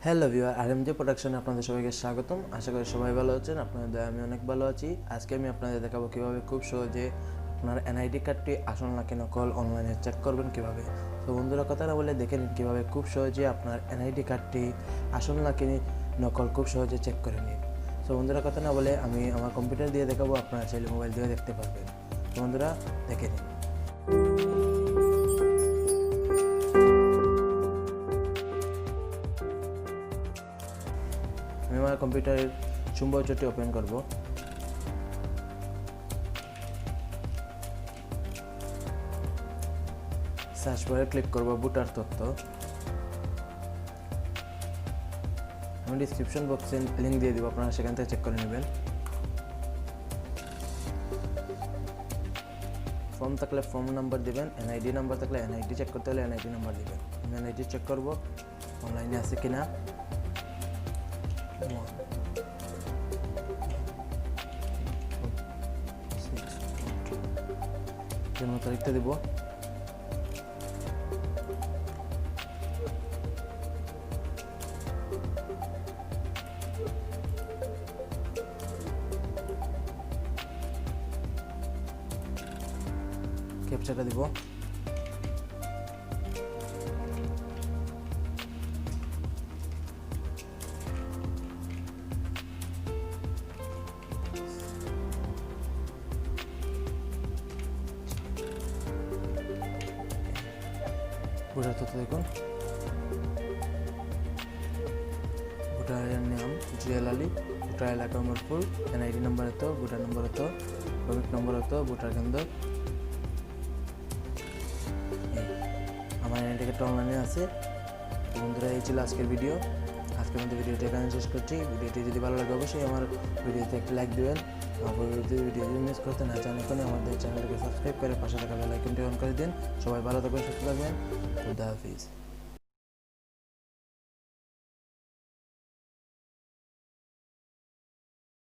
Hello viewer, RMJ প্রোডাকশনে আপনাদের সবাইকে স্বাগতম। আশা করি সবাই ভালো আছেন। আপনাদের দয়ায় আমি অনেক ভালো আছি। আজকে আমি আপনাদের দেখাবো কীভাবে খুব সহজে আপনার এনআইডি কার্ডটি আসল নাকি নকল অনলাইনে চেক করবেন কীভাবে। তো বন্ধুরা, কথা না বলে দেখে নিন কীভাবে খুব সহজে আপনার এনআইডি কার্ডটি আসল নাকি নকল খুব সহজে চেক করে নিন। তো বন্ধুরা, কথা না বলে আমি আমার কম্পিউটার দিয়ে দেখাবো, আপনারা চাইলে মোবাইল দিয়ে দেখতে পারবেন। তো বন্ধুরা, দেখে নিন। আমি আমার কম্পিউটারের সৌন্দর্যটি ওপেন করব। সার্চ বারে ক্লিক করব ভোটার তথ্য। আমি ডিসক্রিপশন বক্সে লিঙ্ক দিয়ে দিব, আপনারা সেখান থেকে চেক করে নেবেন। ফর্ম থাকলে ফর্ম নাম্বার দিবেন, এনআইডি নাম্বার থাকলে এনআইডি চেক করতে হলে এনআইডি নাম্বার দিবেন। আমি এনআইডি চেক করব অনলাইনে আছে কিনা। জন্ম তারিখটা দেব। ক্যাপচাটা দিব। ভোটার তথ্য দেখুন। ভোটারের নাম জুয়েল আলী, ভোটার এলাকা উমরপুর, এনআইডি নাম্বার হতো, ভোটার নম্বর হতো, শ্রমিক নম্বর হতো, ভোটার কেন্দ্র। আমার এনআইডি কার্ডটা অনলাইনে আছে। বন্ধুরা, এই ছিল আজকের ভিডিও। আজকের মধ্যে ভিডিওটি এখানে শেষ করছি। ভিডিওটি যদি ভালো লাগে অবশ্যই আমার ভিডিওতে একটি লাইক দেবেন। পরবর্তী ভিডিও যদি মিস করতে না চান, এখনই আমাদের চ্যানেলটিকে সাবস্ক্রাইব করে পাশে থাকা বেল আইকনটি অন করে দিন। সবাই ভালো থাকবেন, সুস্থ থাকবেন। খুদা হাফিজ।